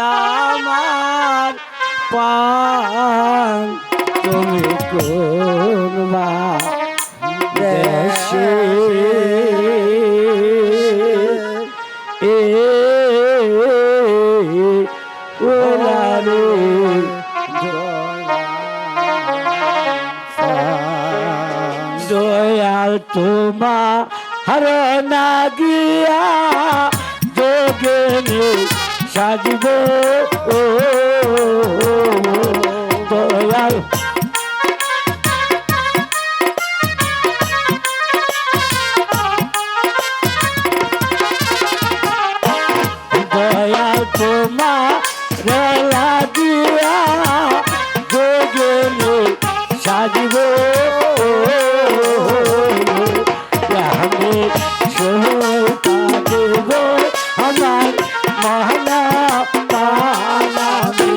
আমার পান তুমি কোনবা দেশে ওলারে দয়াল তোমার না গিয়া যোগে সাজিব ও দয়াল দয়াল তোমার লাগিয়া যোগে সাজিব আমি সহতা দেব আমার মহানা পানামি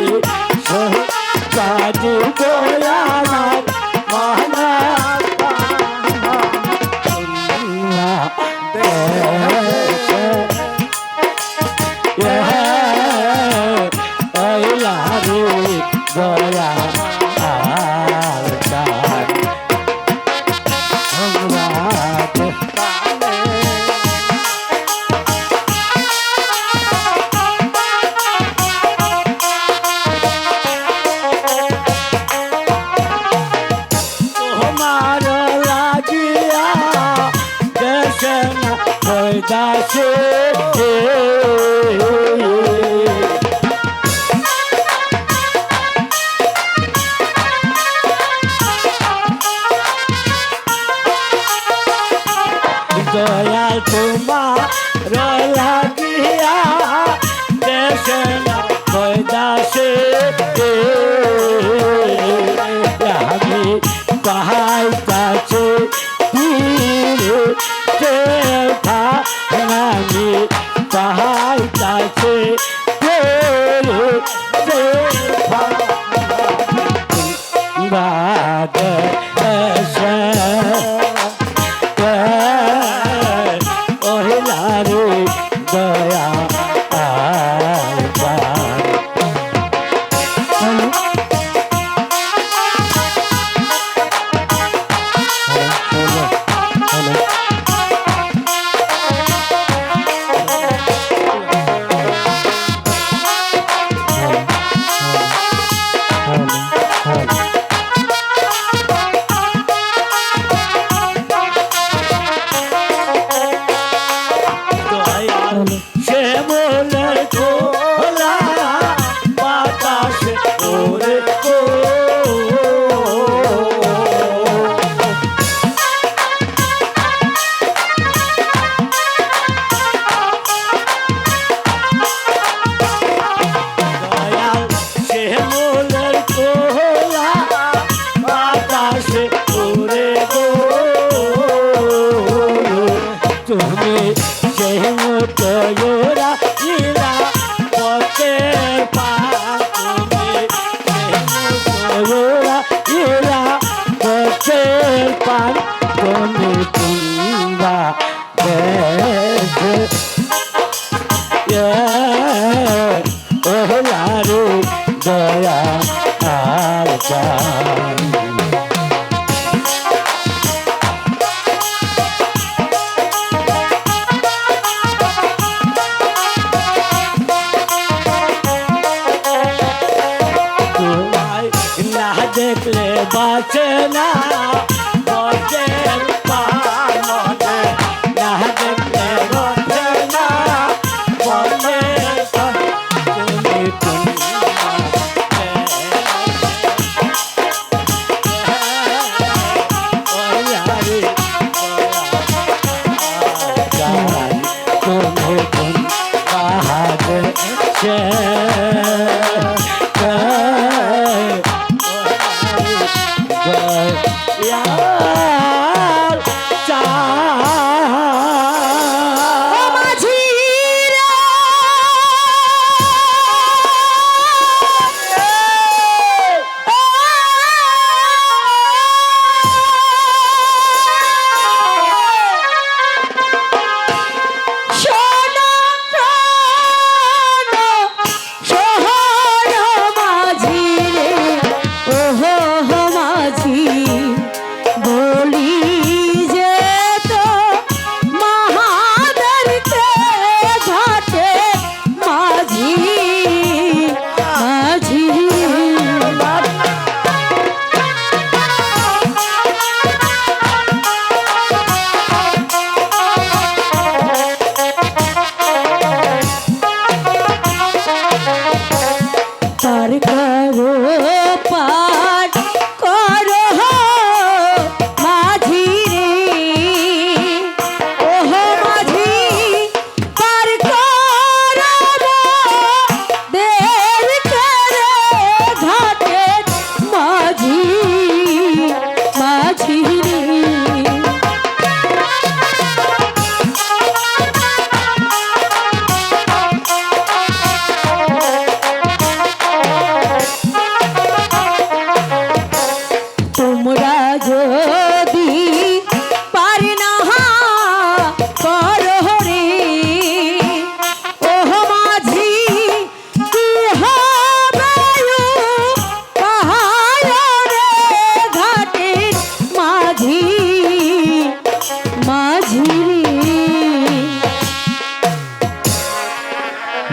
সহতা দেব আমার মহানা দয়া দাসে দয়াল তোমার লাগিয়া দেশে দাসে আমি পাহাইতাছে আমি পাহাইতাছে ওহিলারে দয়া দয়া না দেখলে বাঁচে না না দেখলে বাঁচে না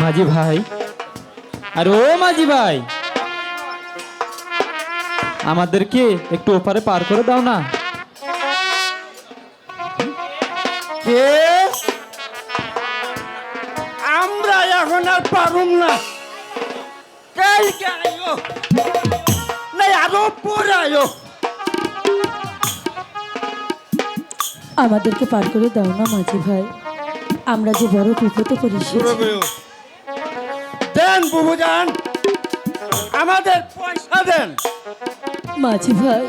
মাঝি ভাই, আর ও মাঝি ভাই, আমাদেরকে একটু ওপারে পার করে দাও না। কে? আমরা এখন আর পারুম না, কালকে আইও, নাই আরো পরে আইও। আমাদেরকে পার করে দাও না মাঝি ভাই, আমরা যে বড় বিপদে পড়েছি। দেন বুবুজান, আমাদের পয়সা দেন। মাঝি ভাই,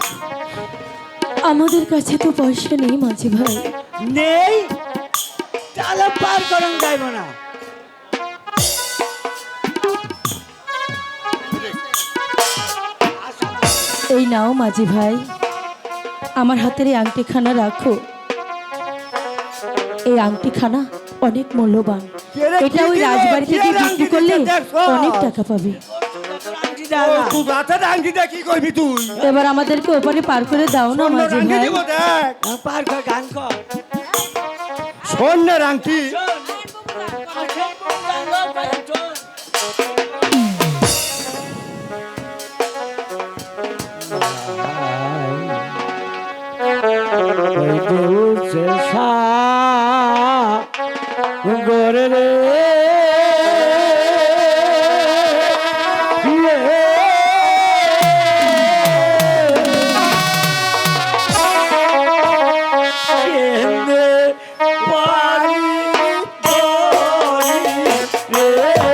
আমাদের কাছে তো পয়সা নেই মাঝি ভাই। নেই তাহলে পার করুন যাইব না। এই নাও মাঝি ভাই, আমার হাতের এই আংটিখানা রাখো। এই আংটিখানা অনেক মূল্যবান, এটা ওই রাজবাড়ি থেকে বিক্রি করলে অনেক টাকা পাবে। তুই রাতের আংটিটা কি করবি তুই? এবার আমাদেরকে ওপারে পার করে দাও না মাঝি আংটি ভাই। দিব দেখ, পার কর, গান কর। স্বর্ণের আংটি। ওই যে উঠছে গরে রে কেন্দে পারি তোরি রে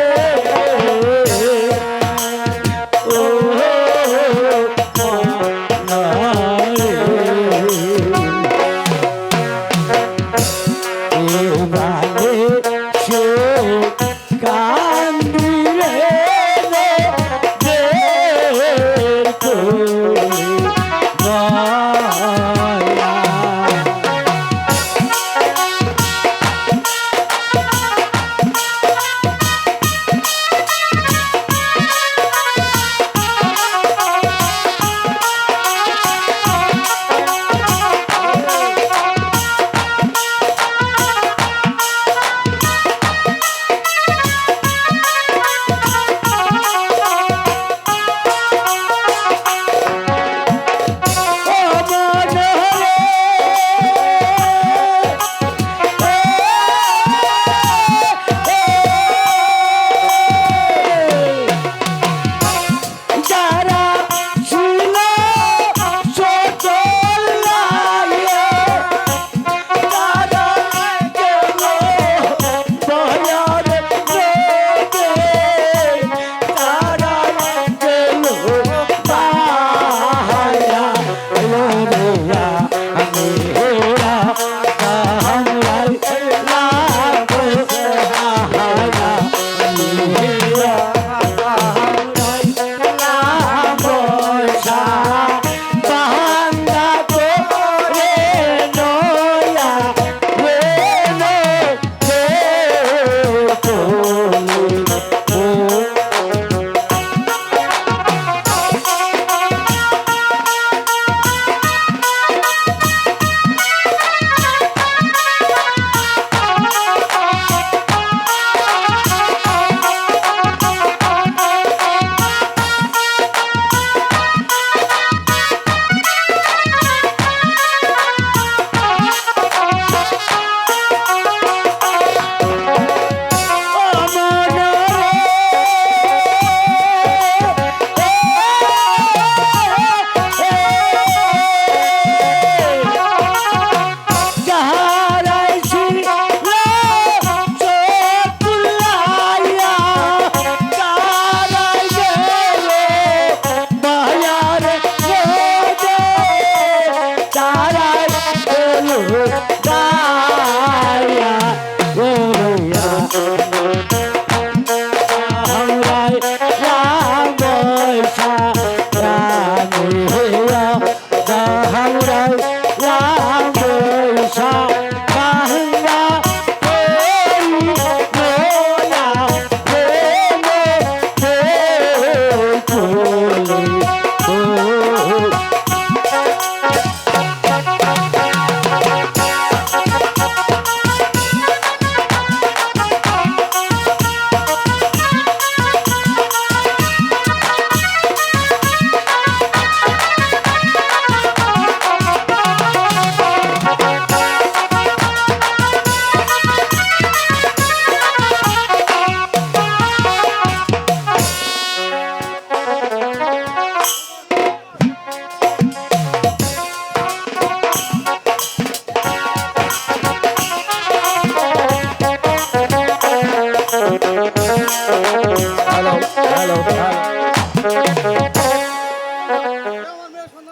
হ্যালো হ্যালো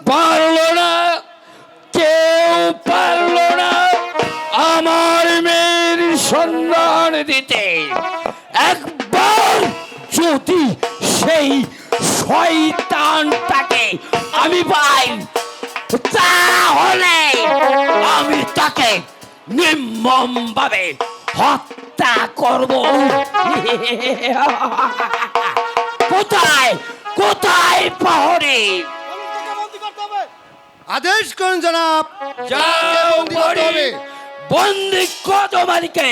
পারলো না, কেউ পারলো না আমার মেয়ের সন্ধান দিতে। একবার যদি সেই শয়তানটাকে আমি পাই, তাহলে আমি তাকে নির্মম ভাবে হত্যা করব। কোথায় কোথায় প্রহরী? আদেশ করুন জনাব। যাও প্রহরী, বন্দি কদমালিকে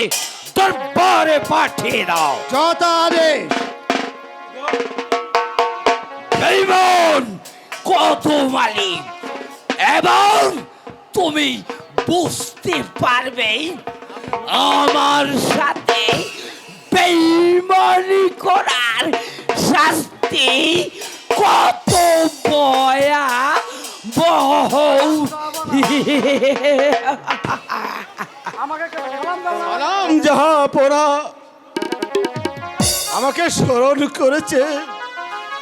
দরবারে পাঠিয়ে দাও। যথা আদেশ। বেঈমান কদমালি, এবং তুমি বুঝতে পারবে আমার সাথে বেঈমানি করার শাস্তি কত ভয়াবহ। সালাম জাহাপনা, আমাকে স্মরণ করেছে।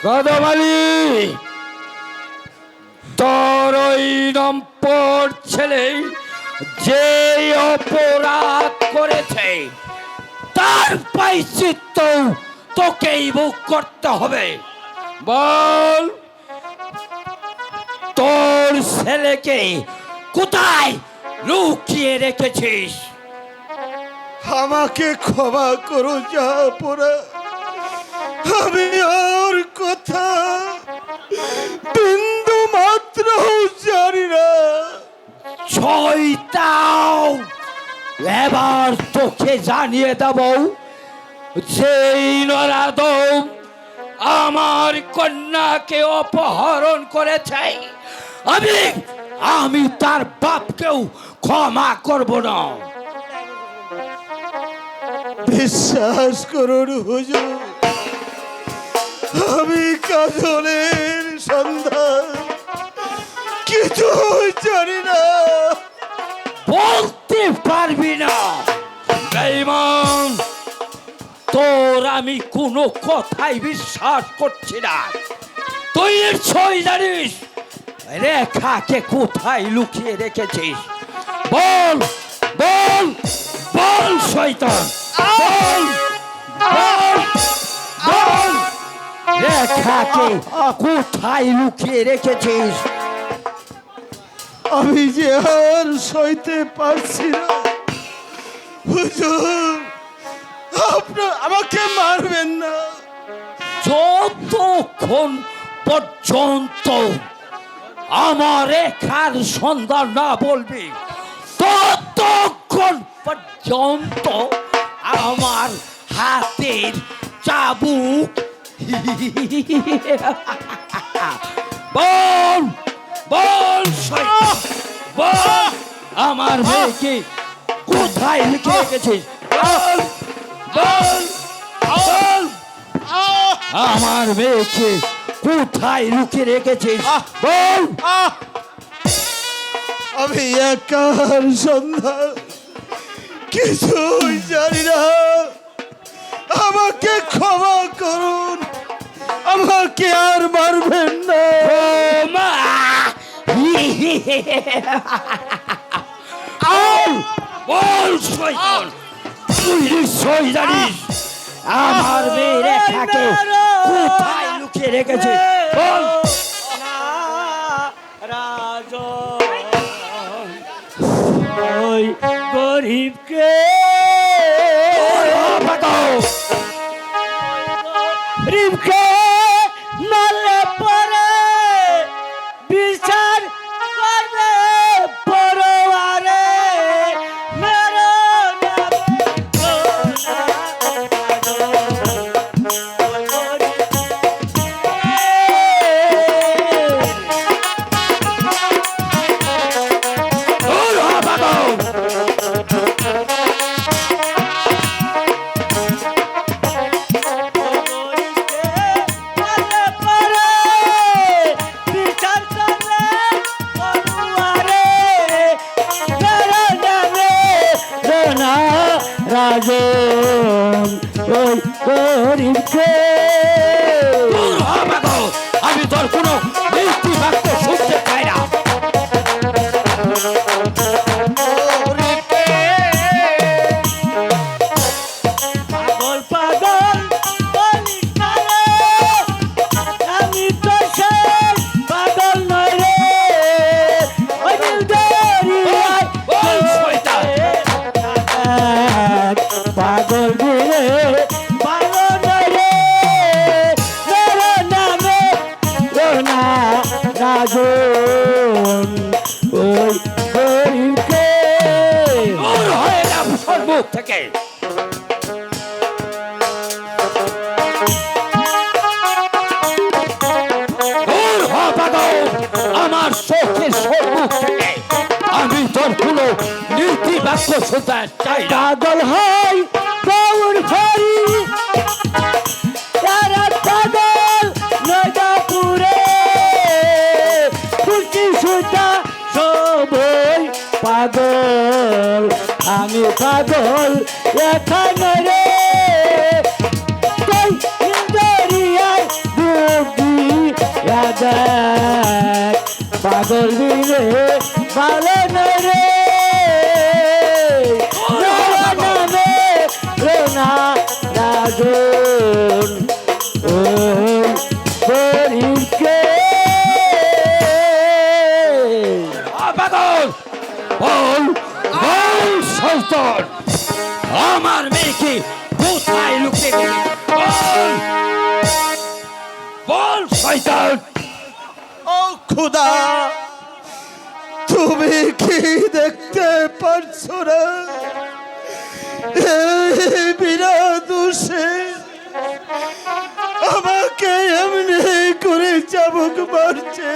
কদমালি, তোর ওই নম্বর ছেলে যে অপরাধ করেছে তার প্রায়শ্চিত্ত তোকেই ভোগ করতে হবে। বল, তোর ছেলেকে কোথায় লুকিয়ে রেখেছিস? আমাকে ক্ষমা করো জাহাপনা, আমি আর কথা বিন্দু মাত্র জানি না। শয়তান, এবার তোকে জানিয়ে দেব সেই নরাধম আমার কন্যাকে অপহরণ করেছে, আমি তার বাপকেও ক্ষমা করব না। বিশ্বাস করুন হুজুর, আমি কাজলের সন্ধান কিছু জানি না। বলতে পারবি না? বেঈমান, তোর আমি কোনো কথাই বিশ্বাস করছি না। তুই নিশ্চয়ই জানিস রেখাকে কোথায় লুকিয়ে রেখেছিস। বল বল বল শয়তান, বল বল বল, রেখাকে কোথায় লুকিয়ে রেখেছিস? আমি যে আর সইতে পারছি না হুজুর, আপনার আমাকে মারবেন না। যতক্ষণ পর্যন্ত আমার রেখার সন্ধান না বলবি, ততক্ষণ পর্যন্ত আমার হাতের চাবুক। বল বল শয়তান, বল আমার মেয়েকে কোথায় লিখে রেখেছিস? বল বল বল, আমার মেয়েকে কোথায় লুকিয়ে রেখেছিস? বল। আমি একার সন্ধান কিছুই জানি না, আমাকে ক্ষমা করুন, আমাকে আর মারবেন না। ও মা! বল বল শয়তান, তুই নিশ্চয়ই জানিস আমার মেয়ে রেখাকে কোথায় লুকিয়ে রেখেছিস। বল। ওই গরিবকে গরিবকে মারলে পরে বিচার করবে পরোয়ারে। মেরো না রাজন ওই গরিবকে দূর হয়ে যাও সম্মুখ থেকে। দূর হ পাগল আমার চোখের সম্মুখ থেকে। আমি তোর কোনো নীতি বাক্য শুনতে চাই না। পাগল হয় গৌর হরি তারা পাগল নদাপুরে খুশি সুতা সবই পাগল আমি পাগল এখানে রে কই ইন্দরিয়ায় বুদ্ধি রাজা পাগল রে ভালো রে নামে রোনা রাজন ওই গরিবকে পাগল বল বল শয়তান আমার মেয়েকে কোথায় লুকিয়ে গেলি? বল বল শয়তান। ও খুদা, তুমি কি দেখতে পারছো না এই বিনা দোষে আমাকে এমনি করে চাবুক মারছে?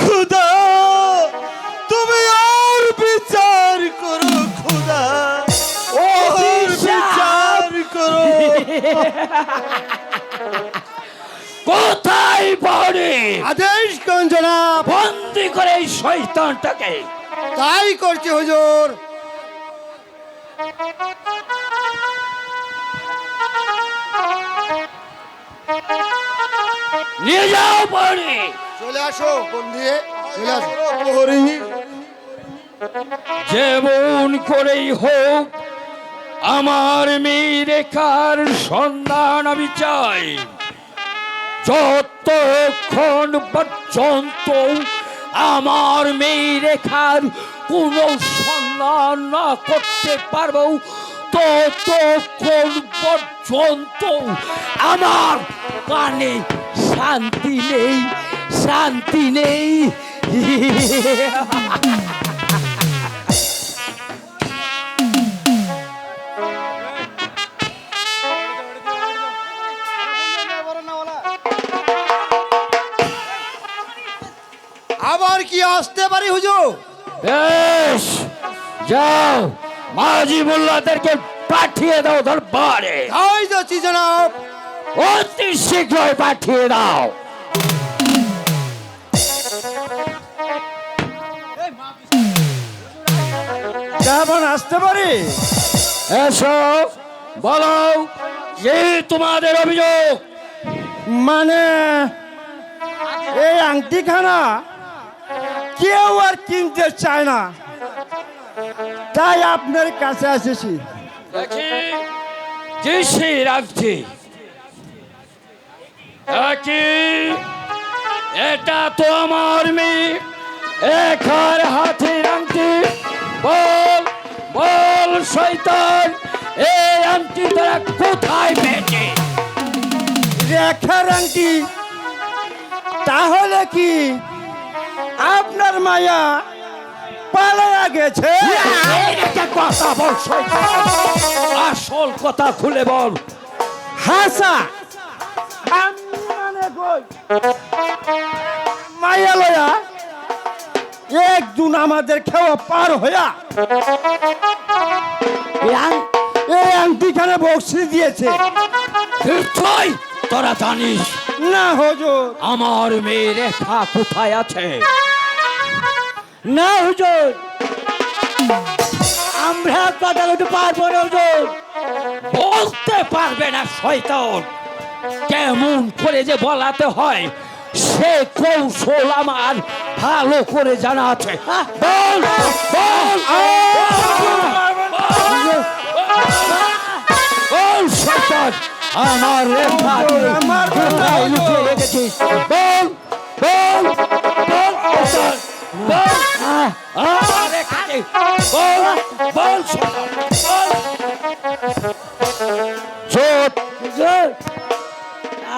খুদা তুমি আর বিচার করো, খুদা ওর বিচার করো। কোথায় বড়ে আদেশ কোন জনাব? বন্দি করে এই শয়তানটাকে। তাই করছে হুজুর। নিয়ে যাও বড়ে। চলে আসো বন্ধু, চলে আসো প্রহরী। যেমন করেই হোক আমার মেয়ে রেখার সন্ধান আমি চাই। যতক্ষণ পর্যন্ত আমার মেয়ে রেখার কোনো সন্ধান না করতে পারবো ততক্ষণ পর্যন্ত আমার কানে শান্তি নেই, শান্তি নেই। আবার কি আসতে পারি হুজুর? বেশ, যাও মাঝি মোল্লাদেরকে পাঠিয়ে দাও দরবারে। তাই যাচ্ছি জনাব। অতি শীঘ্রই পাঠিয়ে দাও। কেমন আসতে পারি? এসো বলো, যে তোমাদের অভিযোগ? মানে এই আংটিখানা কেউ আর কিনতে চায় না, তাই আপনার কাছে এসেছি। দেখি কিসে রাখছি। দেখি এটা তো আমার মেয়ে একার হাতে আংটি। বল বল শয়তান, এই আংটি তোরা কোথায় পেয়েছে? রেখার আংটি? তাহলে কি আপনার মায়া পালায়া গেছে? একটা কথা বল শয়তান, আসল কথা খুলে বল। হাসা আমি মানে কই মায়া লয়া একদিন আমাদের খাওয়া পার হইয়া এই আংটিখানে বক্সি দিয়েছে। নিশ্চয় তোরা জানিস না হুজুর। আমার মেয়ে রেখা কোথায় আছে? না হুজুর, আমরা কথা বলতে পারবো না হুজুর। বলতে পারবে না শয়তান? কেমন করে যে বলাতে হয় সে কৌশল আমার ভালো করে জানা আছে। বল বল বল শয়তান, আমার রেখা আমার কোথায় লুকিয়ে রেখেছিস? বল বল বল শয়তান, বল আমার রেখাকে বল বল শয়তান, বল। চুপ। হুজুর,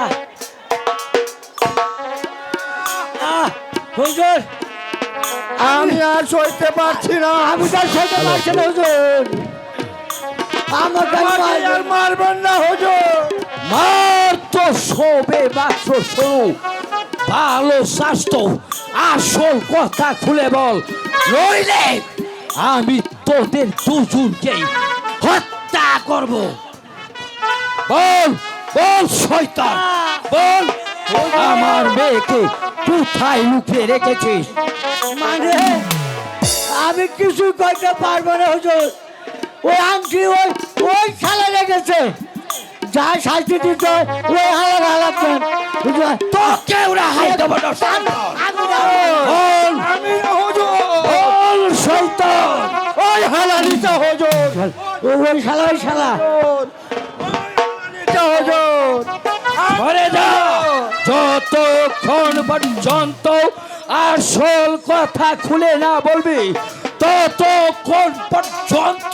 আহ, আহ, হুজুর আমি আর সইতে পারছি না। আমি তো সইতে পারছি না হুজুর, আমাকে আমাকে আর মারবেন না হুজুর। মার তো সবে মাত্র শুরু, ভালো স্বাস্থ্য, আসল কথা খুলে বল, নইলে আমি তোদের দুজনকেই হত্যা করব। বল বল শয়তান, বল আমার মেয়েকে কোথায় লুকিয়ে রেখেছিস? মানে আমি কিছু করতে পারবো না হুজুর, ওই আংটি ওই ওই শালা রেখেছে, যা শাস্তি দিতে হয় ওই হালাচ্ছেন হুজুর। তোকে ওরা হাই দেবো না, শান্ত। আমি না বল আমি না হুজুর, বল শয়তান, ওই হালালিটা হুজুর, ওই শালা ওই শালা হালালিটা হুজুর। ঘরে যা, যতক্ষণ পর্যন্ত আসল কথা খুলে না বলবি ততক্ষণ পর্যন্ত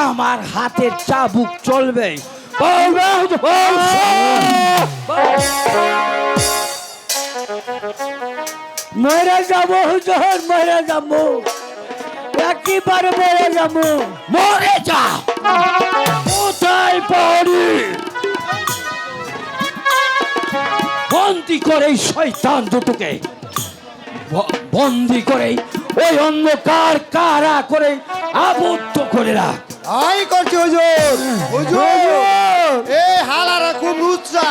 আমার হাতের চাবুক চলবে। বলবে বল। মরে যাবো হুজুর, মরে যাবো, একেবারে মরে যাবো। মরে যা, কোথায় পড়ি বন্দি করে এই শয়তান দুটোকে, বন্দি করে ওই অন্ধকার কারা করে আবদ্ধ করে রাখ। আই করছি হুজুর, হুজুর। এই হালারা খুব লুচ্চা,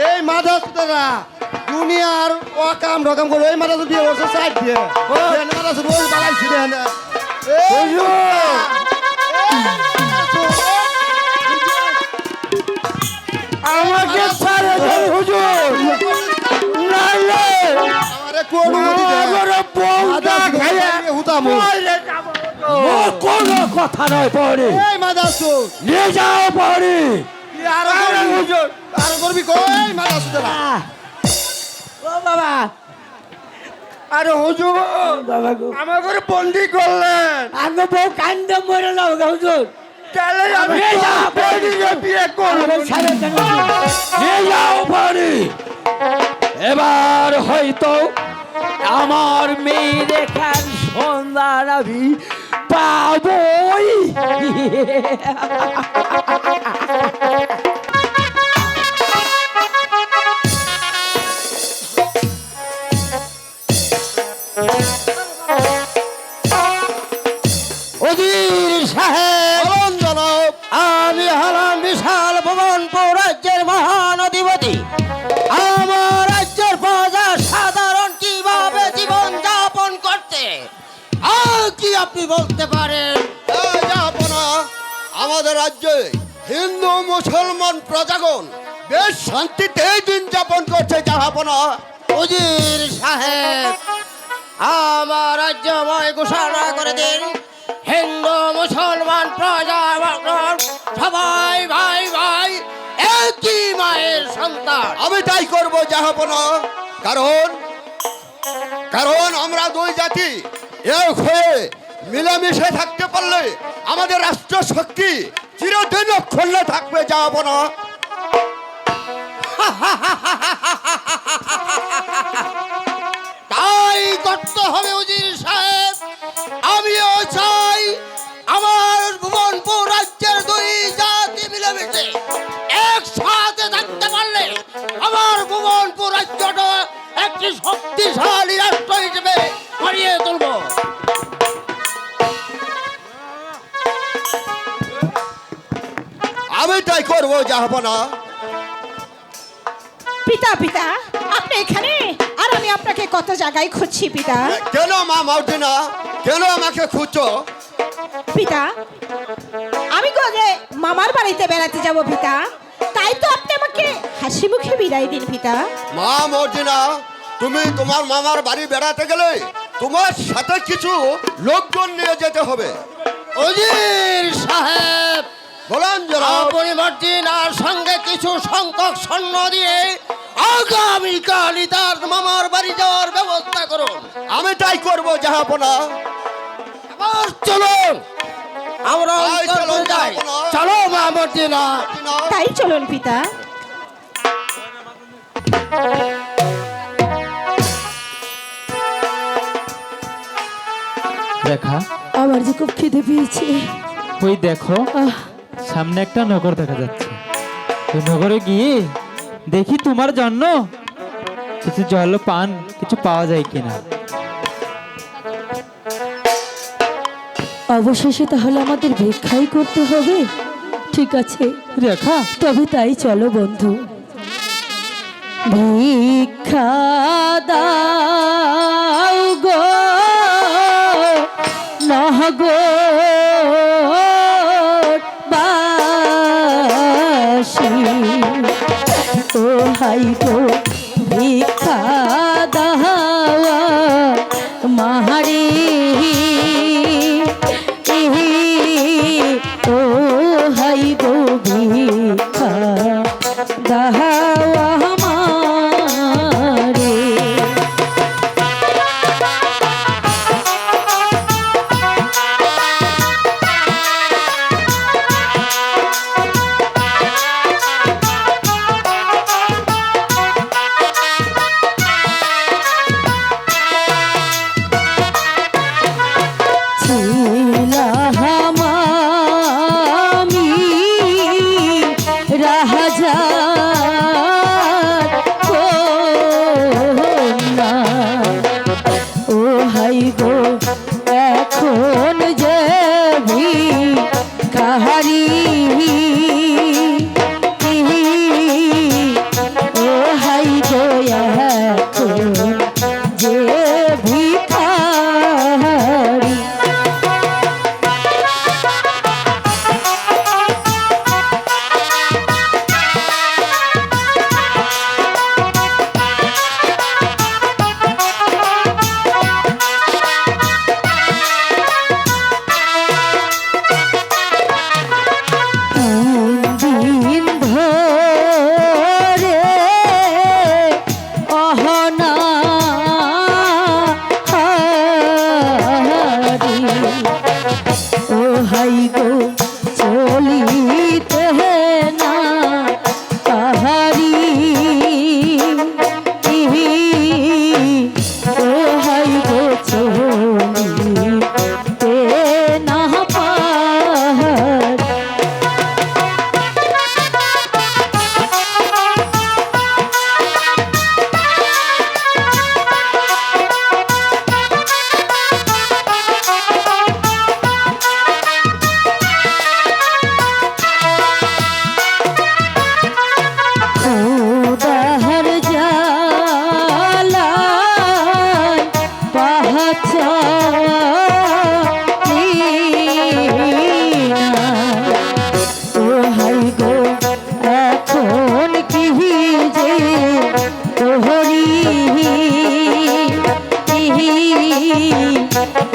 এই মাদাসরা দুনিয়ার অকাম রকম করে এই মাদাস দিয়ে বসে সাইড দিয়ে মাদাস রোজ বালাইছি দেন। আমাকে ছাড়ে দেন হুজুর, নাইলে আমারে কোন অনুমতি দেন? বউটা খেয়ে হুতামু। ও কোনো কথা নয় পড়ি, এই মাদাস নিয়ে যাও পড়ি। আরো করবি হুজুর, আরো করবি কই মাদাস তোরা? ও বাবা, আরে হুজুর বাবা গো, আমার ঘরে বন্দি করলেন, আগে বউ কান্দে মরে যাবো গো হুজুর, তাহলে আমি নিয়ে যাও পড়ি, বিয়ে করবো। আমাকে ছাড়ে দেন হুজুর। নিয়ে যাও পড়ি। এবার হয়তো আমার মেয়ে দেখার সন্ধান আমি পাবই। উজির সাহেব, বলুন জনাব। আমি হলাম বিশাল ভুবনপুর রাজ্যের মহান অধিপতি। আমার রাজ্যের প্রজা সাধারণ কিভাবে জীবন যাপন করতে, কি আপনি বলতে পারেন? আমাদের রাজ্যে হিন্দু মুসলমান প্রজাগণ বেশ শান্তিতে দিন যাপন করছে জাহাপনা। উজির সাহেব, আমার রাজ্যময় ঘোষণা করে দিন, হিন্দু মুসলমান প্রজা সবাই ভাই ভাই, একই মায়ের সন্তান। আমি তাই করব জাহাপনা, কারণ কারণ আমরা দুই জাতি এক হয়ে মিলেমিশে থাকতে পারলে আমাদের রাষ্ট্র শক্তি চিরদিন অক্ষুণ্ণ থাকবে জাহাপনা। তাই করতে হবে উজির সাহেব। আমিও চাই আমার ভুবনপুর রাজ্যের দুই জাতি মিলেমিশে একসাথে থাকতে পারলে আমার ভুবনপুর রাজ্যটা একটি শক্তিশালী রাষ্ট্র হিসেবে গড়িয়ে তুলব। আমি তাই করব জাহাপনা। পিতা পিতা আপনি এখানে, আর আমি আপনাকে কত জায়গায় খুঁজছি পিতা। কেন মা মাউদিনা, কেন আমাকে খুঁজছো? পিতা আমি যে মামার বাড়িতে বেড়াতে যাব পিতা, তাই তো আপনি আমাকে হাসি মুখে বিদায় দিন পিতা। মা মর্জিনা, তুমি তোমার মামার বাড়ি বেড়াতে গেলে তোমার সাথে কিছু লোকজন নিয়ে যেতে হবে। উজির সাহেব, বলেন জনাব। আপনি মর্জিনার সঙ্গে কিছু সংখ্যক সৈন্য দিয়ে আগামীকালই তার মামার বাড়ি যাওয়ার ব্যবস্থা করুন। আমি তাই করব জাহাপনা। আবার চলুন, আমরা তাই চলুন অন্তর্পুরে যাই। জাহাপনা। চলো মা মর্জিনা। তাই চলুন পিতা। রেখা, আমার যে খুব খিদে পেয়েছে। ওই দেখো সামনে একটা নগর দেখা যাচ্ছে। ওই নগরে গিয়ে দেখি তোমার জন্য কিছু জল পান কিছু পাওয়া যায় কিনা। অবশেষে তাহলে আমাদের ভিক্ষাই করতে হবে। ঠিক আছে রেখা, তবে তাই চলো বন্ধু। ভিক্ষা দাও গো নহগো বাসি, ও হাই গো ভিক্ষা দাও মাহারি, ও হাই গো ভিক্ষা দাও আমারে। ছিলাম আমি রাজার কন্যা, ও হাই গো এখন যে ভিখারি, ও হাই গো এখন যে ভিখারি। দিন ধরে অহনা হারি, ও হাই গো চলিতে না পাহাড়ি, ও হাই গো চলিতে না পাহাড়ি। উদাহর জালায় পাহাচালি না, ও হাই গো এখন কি যে তোহরি,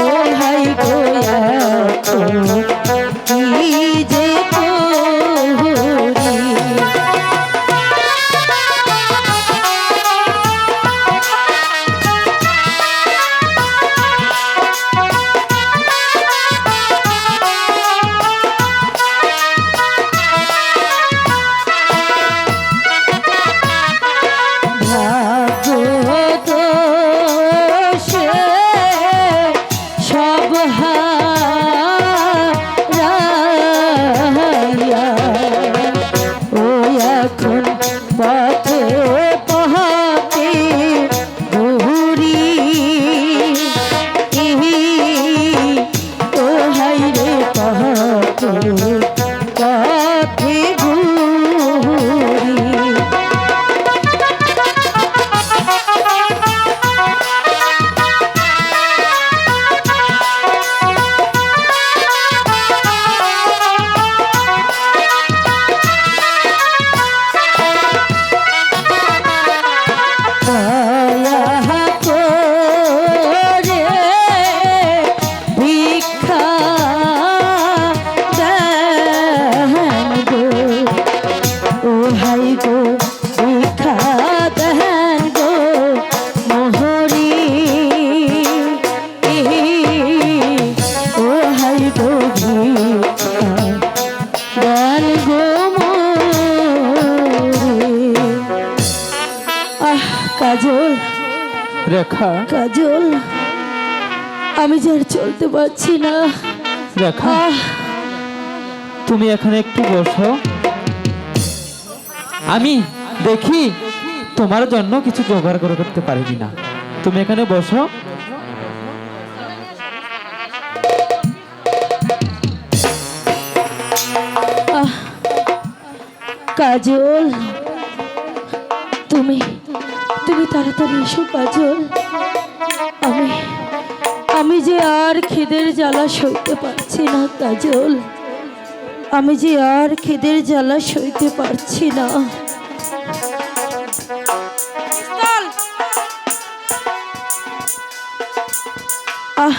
ও হাই গো এখন কি যে তোহরি। ভাগ্য দোষে সব হারাইয়া, ও এখন পথে পথে ঘুরি, ও হাই রে পথে পথে ঘুরি। দয়া করে ভিক্ষা দেন গো, ও হাই গো ভিক্ষা দেন গো মোহরি, ও হাই গো ভিক্ষা দেন গো মোহরি। আহ কাজল, রেখা, কাজল আমি যে আর চলতে পারছি না। রেখা, তুমি এখানে একটু বসো, আমি দেখি তোমার জন্য কিছু জোগাড় করে করতে পারি কিনা। তুমি এখানে বসো। কাজল, তুমি তুমি তাড়াতাড়ি এসো কাজল। আমি আমি যে আর খিদের জ্বালা সইতে পারছি না কাজল, আমি যে আর খিদের জ্বালা সইতে পারছি না। আহ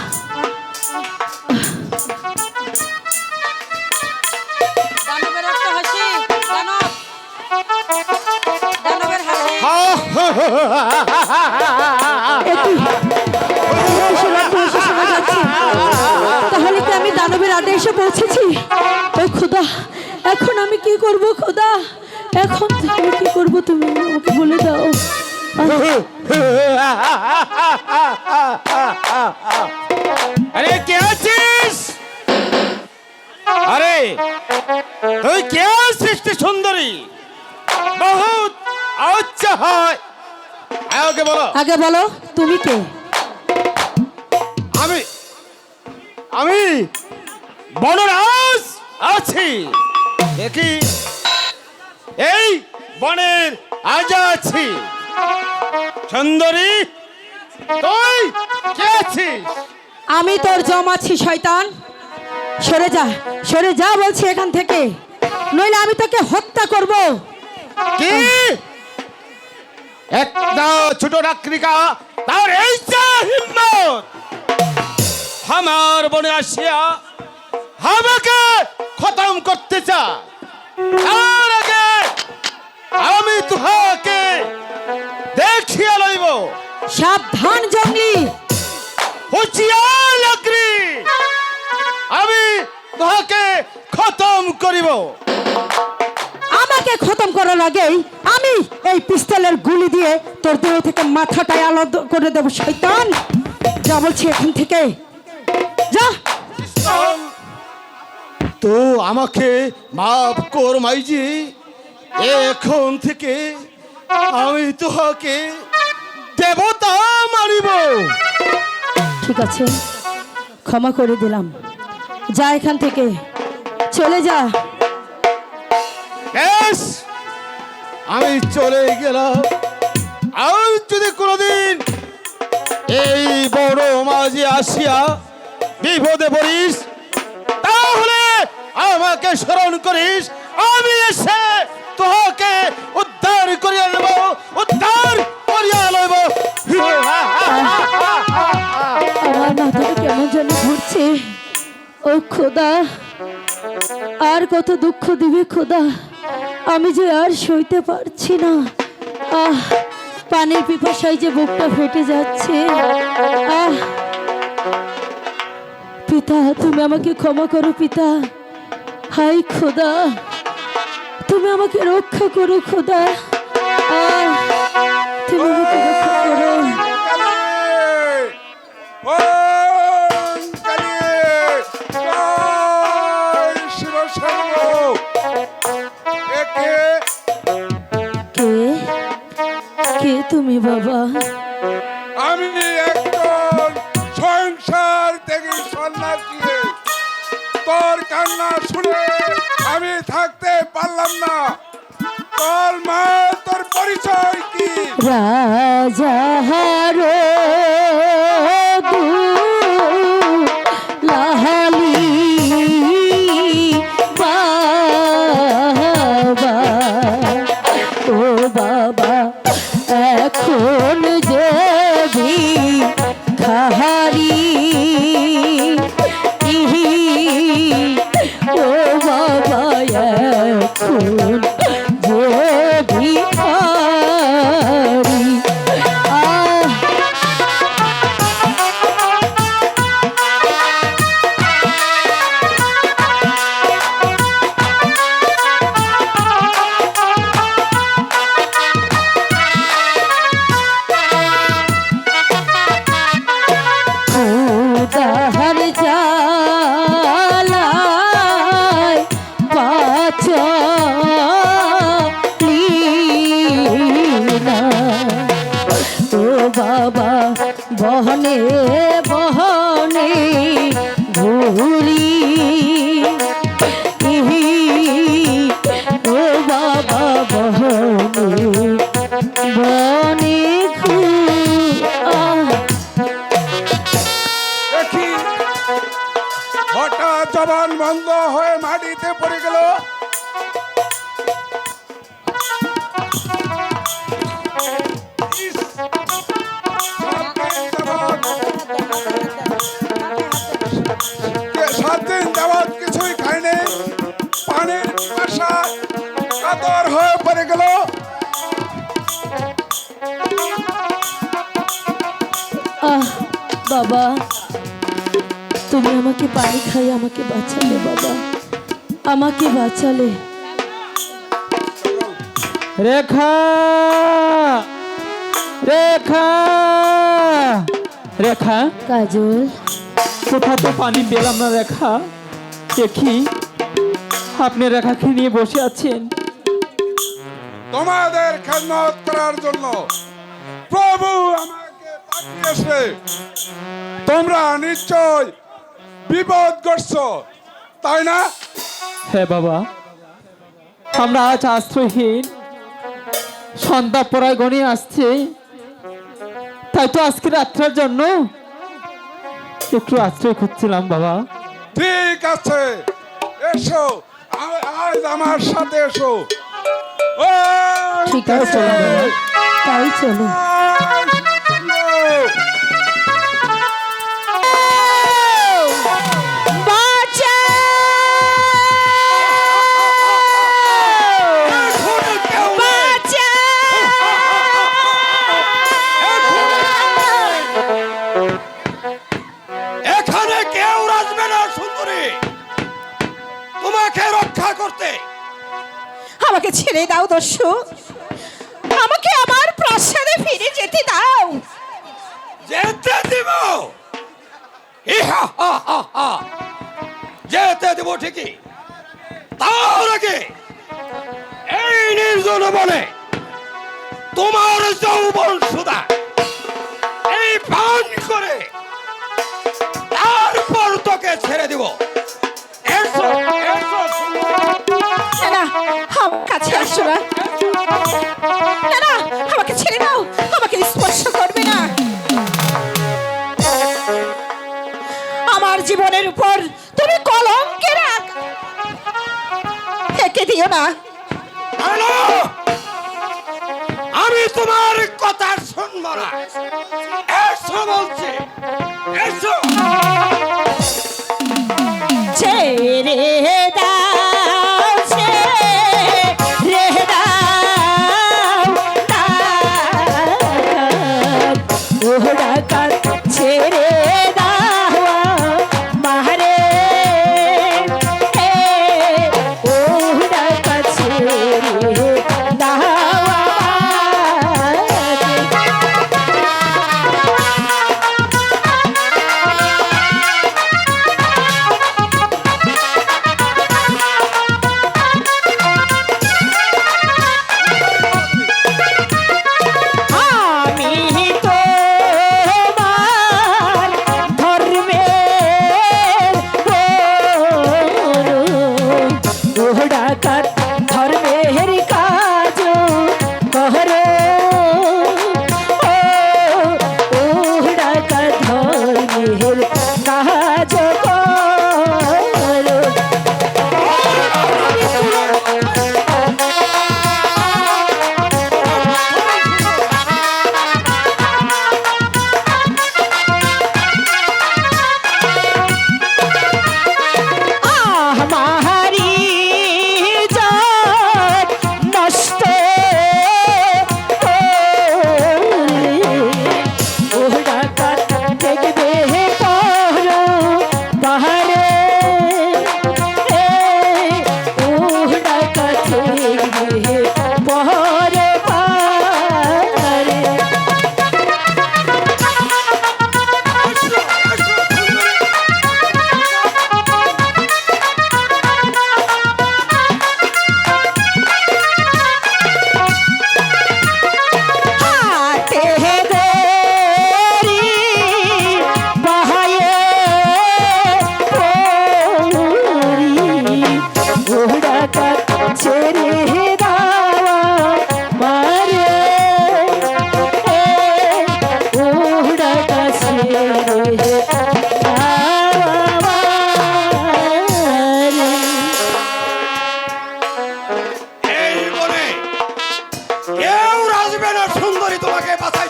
তাহলে কি আমি দানবের আড্ডে এসে পৌঁছেছি? ও খোদা, এখন আমি কি করব খোদা? এখন আমি কি করব, তুমি আমাকে বলে দাও। আরে কে আছিস? আরে তুই কে আছিস সুন্দরী? বহুত আচ্ছা হয়, আগে বলো। আগে বলো তুমি কে? আমি আমি বনরাজ আছি। দেখি এই বনের আজা আছি। সুন্দরী, তুই কে আছিস? আমি তোর জম আছি শয়তান। সরে যা, সরে যা বলছি এখান থেকে, নইলে আমি তোকে হত্যা করব। কি একটা ছোট রাত্রিকা তার এই যা হিম্মত আমার বনে আসিয়া আমাকে খতম করতে চা। তার আগে আমি তুহাকে দেখিয়া লইব। সাবধান জঙ্গলি, হুঁচিয়ার লাগরি, আমি তুহাকে খতম করিব। আমাকে খতম করার আগেই আমি এই পিস্তলের গুলি দিয়ে তোর দেহ থেকে মাথাটাই আলাদা করে দেবো শয়তান। যা বলছি এখান থেকে যা। তো আমাকে মাফ কর মাইজি, এখন থেকে আমি তোহাকে দেবতা মানিব। ঠিক আছে, ক্ষমা করে দিলাম, যা এখান থেকে, চলে যা। বেশ, আমি চলে গেলাম। আর যদি কোনোদিন এই বড় মাঝে আসিয়া বিপদে পড়িস, তাহলে আমাকে স্মরণ করিস। আমি এসে তোকে উদ্ধার করিয়া নেব, উদ্ধার করিয়া নেব। আমার মাথাটা কেমন যেন ঘুরছে। ও খোদা, আর কত দুঃখ দিবে খোদা, আমি যে আর সইতে পারছি না। পানির পিপাসায় যে বুকটা ফেটে যাচ্ছে। পিতা, তুমি আমাকে ক্ষমা করো পিতা। হাই খোদা, তুমি আমাকে রক্ষা করো খোদা। তুমি আমাকে রক্ষা করো। কে কে তুমি বাবা? আমি একজন সংসার থেকে সন্ন্যাসী। তোর কান্না শুনে আমি থাকতে পারলাম না। তোর মা, তোর পরিচয় কি? রাজা হারো লাহালি বাবা, ও বাবা, এখন যে ভিখারি, ও বাবা, এখন যে ভিখারি। অন্ধ হয়ে মাটিতে পড়ে গেল। ইস, 7 দিন যাবৎ কিছুই খায়নি, পানির পিপাসায় কাতর হয়ে পড়ে গেল। আহ বাবা, তুমি আমাকে পানি খাই আমাকে বাঁচালে বাবা, আমাকে বাঁচালে। রেখা, রেখা, রেখা, কাজল, কোথাও তো পানি পেলাম না। রেখা, দেখি আপনি রেখাকে নিয়ে বসে আছেন। তোমাদের খেদমত করার জন্য প্রভু আমাকে পাঠিয়েছে। তোমরা নিশ্চয় বিপদগ্রস্ত, তাই না? হ্যাঁ বাবা, আমরা আজ আশ্রয়হীন, সন্ধ্যা পড়ায় গণিয়ে আসছে, তাই তো আজকে রাত্রের জন্য একটু আশ্রয় খুঁজছিলাম বাবা। ঠিক আছে, এসো, আজ আমার সাথে এসো। ঠিক আছে চলো বাবা, তাই চলো। এখানে কেউ আসবে না সুন্দরী, তোমাকে রক্ষা করতে। আমাকে ছেড়ে দাও দস্যু, আমাকে আমার প্রাসাদে ফিরে যেতে দাও। যেতে দিব, ইহা হা হা হা, যেতে দিব ঠিকই। তার আগে এই নির্জন বনে তোমার যৌবন সুধা এই পান করে তারপর তোকে ছেড়ে দিব। এসো, এসো সুন্দরী। না না, আমার কাছে আসো না। না না, আমাকে ছেড়ে দাও, আমাকে স্পর্শ করবে না। আমার জীবনের উপর তুমি কলঙ্কের এঁকে দিও না। হ্যালো, আমি তোমার কথা শুনবো না। এসো বলছি, এসো। ছেড়ে দাও, ছেড়ে দাও, ওহ ডাকাত ছেড়ে দাও মারে, ওহ ডাকাত ছেড়ে দাও।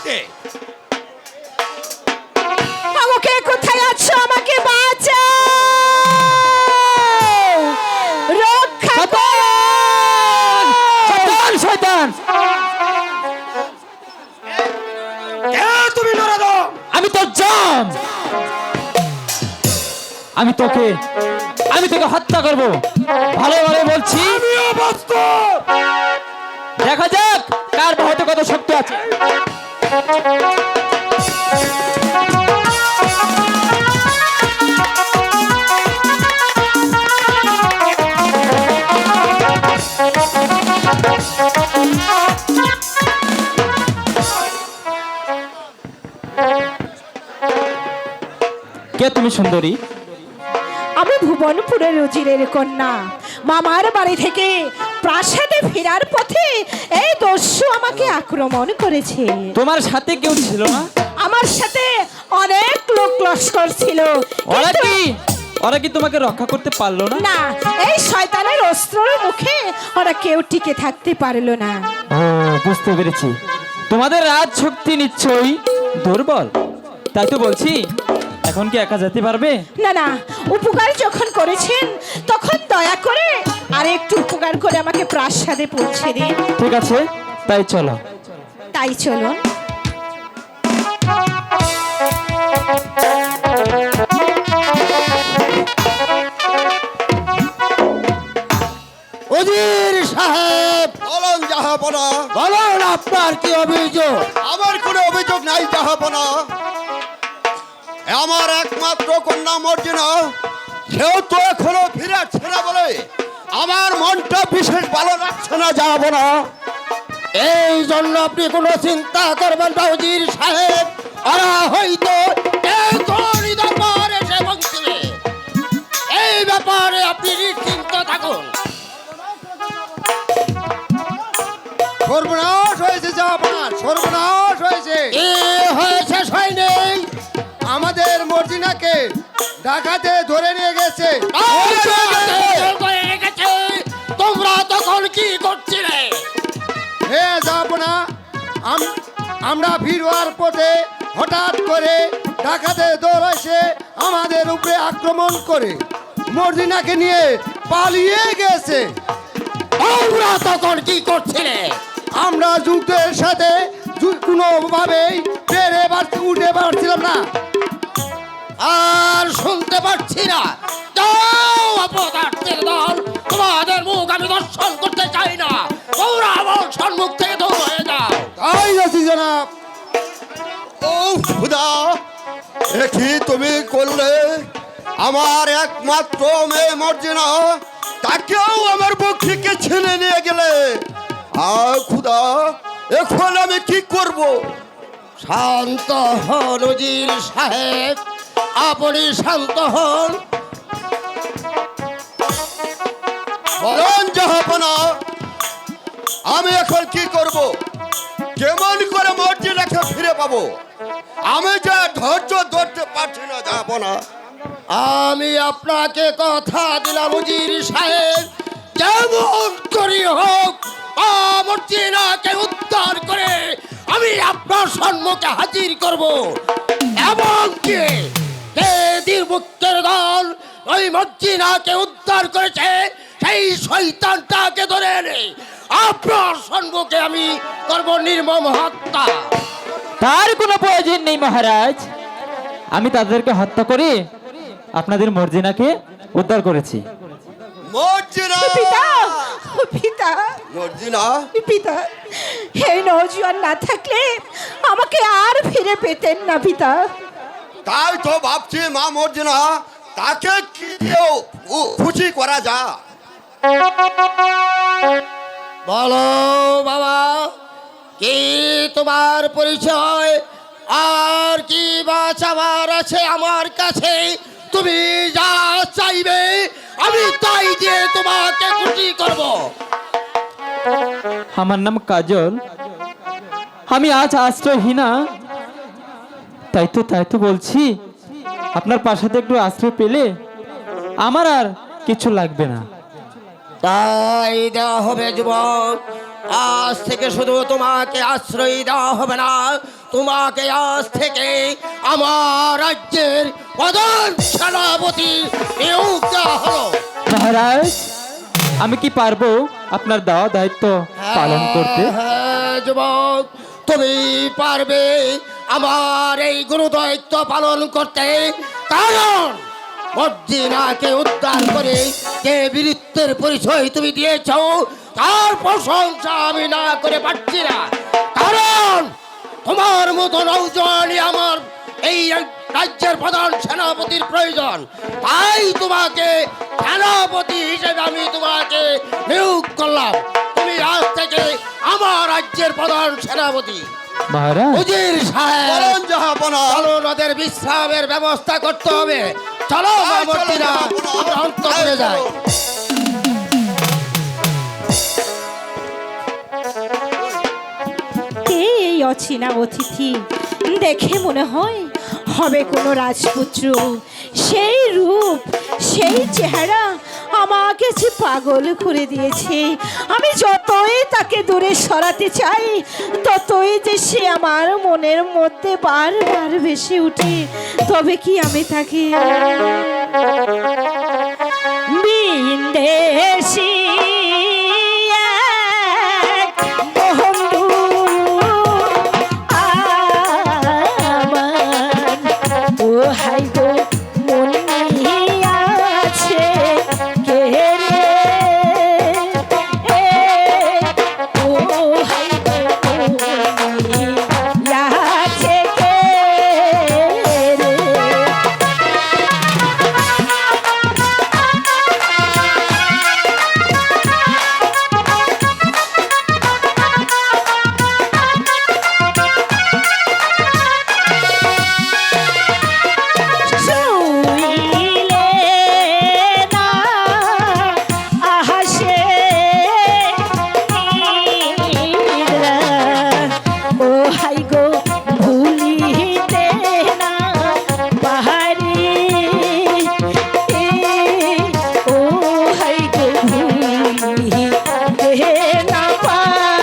যেতে। আমাকে কোথায় আছো? আমাকে বাঁচাও, রক্ষা করো। শয়তান শয়তান কে তুমি নরদ? আমি তো জম। আমি তোকে হত্যা করব। ভালো ভালো বলছি, আমিও বস্তু। দেখা যাক কার হয়তো কত শক্তি আছে। কে তুমি সুন্দরী? আমি ভুবনপুরের উজিরের কন্যা। মামার বাড়ি থেকে প্রাসাদে ফেরার পথে এই দস্যু আমাকে আক্রমণ করেছে। তোমার সাথে কেউ ছিল না? আমার সাথে অনেক লোক লস্কর ছিল, ওরা কিন্তু কি তোমাকে রক্ষা করতে পারলো না? না, এই শয়তানের অস্ত্রের মুখে ওরা কেউ টিকে থাকতে পারলো না। ও, বুঝতে পেরেছি। তোমাদের রাজ শক্তি নিশ্চয়ই দুর্বল, তাই তো বলছি। এখন কি একা যেতে পারবে? না না, উপকার যখন করেছেন তখন দয়া করে আর একটু উপকার করে আমাকে প্রাসাদে পৌঁছে দিন। ঠিক আছে, তাই চলো। তাই চলুন। উজির সাহেব, বলুন জাহাপনা। বলুন আপনার কি অভিযোগ? আমার কোনো অভিযোগ নাই জাহাপনা। আমার একমাত্র কন্যা মর্জিনা, সেও তো এখনো ফিরাচ্ছে না বলে আমার মনটা বিশেষ ভালো লাগছে না জাহাপনা। এই জন্য আপনি কোনো চিন্তা করবেন না উজির সাহেব। ওরা হয়তো এখনই দরবার এসে পৌঁছবে। এই ব্যাপারে আপনি নিশ্চিন্ত থাকুন। সর্বনাশ হয়েছে জাহাপনা, সর্বনাশ হয়েছে। কি হয়েছে সৈনিক? আমাদের মর্জিনাকে ডাকাতে ধরে নিয়ে গেছে। তোমরা তখন কি করছিলে? হে জাহাপনা, আমরা ফিরবার পথে হঠাৎ করে ডাকাতে দল এসে আমাদের উপরে আক্রমণ করে মর্জিনাকে নিয়ে পালিয়ে গেছে। তোমরা তখন কি করছিলে? আমরা যুদ্ধের সাথে কোনোভাবেই উঠে পারছিলাম না। আর শুনতে পাচ্ছি না। যাও অপদার্থের দল, তোমাদের মুখ আমি দর্শন করতে চাই না। তোমরা আমার সম্মুখ থেকে দূর হয়ে যাও। তাই আছি জনাব। ও খুদা, এ কি তুমি করলে? আমার একমাত্র মেয়ে মর্জিনা, তাকেও আমার বুক থেকে ছেড়ে নিয়ে গেলে। খুদা, এখন আমি কি করব? শান্ত হন উজির সাহেব, আপনি শান্ত হন। বলুন জাহাপনা, আমি এখন কি করব? কেমন করে মর্জিনাকে ফিরে পাবো? আমি যে ধৈর্য ধরতে পারছি না জাহাপনা। আমি আপনাকে কথা দিলাম উজির সাহেব, যেমন করি হোক মর্জিনাকে উদ্ধার করে আমি আপনার সম্মুখে হাজির করব। এবং কি মুক্তের দল ওই মর্জিনাকে উদ্ধার করেছে, সেই শয়তানটাকে ধরে এনে আপনার সম্মুখে আমি করব নির্মম হত্যা। তার কোনো প্রয়োজন নেই মহারাজ। আমি তাদেরকে হত্যা করে আপনাদের মর্জিনাকে উদ্ধার করেছি। মর্জিনা, পিতা, পিতা, মর্জিনা, পিতা, এই নওজোয়ান না থাকলে আমাকে আর ফিরে পেতেন না পিতা। তাই তো ভাবছি মা মর্জিনা, তাকে কি দিয়ে খুশি করা যায়? বলো বাবা, কি তোমার পরিচয়? আর কি বা চাওয়ার আছে আমার কাছে? তুমি যা চাইবে আমি তাই দিয়ে তোমাকে খুশি করব। আমার নাম কাজল, আমি আজ আশ্রয়হীনা। তাই তো বলছি, আপনার পাশাতে একটু আশ্রয় পেলে আমার আর কিছু লাগবে না। তাই দেওয়া হবে যুবক। আজ থেকে শুধু তোমাকে আশ্রয় দেওয়া হবে না, তোমাকে আজ থেকে আমার রাজ্যের প্রধান সেনাপতি নিয়োগ দেওয়া হলো। মহারাজ, আমি কি পারবো আপনার দেওয়া দায়িত্ব পালন করতে? হ্যাঁ যুবক, তুমি পারবে আমার এই গুরু দায়িত্ব পালন করতে, কারণ মর্জিনাকে উদ্ধার করে যে বীরত্বের পরিচয় তুমি দিয়েছ তার প্রশংসা আমি না করে পারছি না। কারণ তোমার মতো নৌজওয়ানই আমার এই রাজ্যের প্রধান সেনাপতির প্রয়োজন, তাই তোমাকে সেনাপতি হিসেবে আমি তোমাকে নিয়োগ করলাম। তুমি আজ থেকে আমার রাজ্যের প্রধান সেনাপতি। মহারাজ, উজির সাহেব, বলুন জাহাপনা। চলো ওদের বিশ্রামের ব্যবস্থা করতে হবে। চলো হ্যাঁ, চলো মর্জিনা, জাহাপনা। আমরা অন্তরে যাই। কে এই অচেনা অতিথি? দেখে মনে হয় হবে কোনো রাজপুত্র। সেই রূপ, সেই চেহারা আমাকে যে পাগল করে দিয়েছে। আমি যতই তাকে দূরে সরাতে চাই, ততই যে সে আমার মনের মধ্যে বারবার ভেসে উঠে। তবে কি আমি তাকে বিন্দেশি এক বন্ধু আমার, ও হাই গো মনে আছে কে রে, ও হাই গো মনে আছে কে রে। শুইলে না আহাসে নিদ্রা, ও হাই গো ভুলিতে না পাহাড়ি, ও হাই গো ভুলিতে না পাহাড়ি।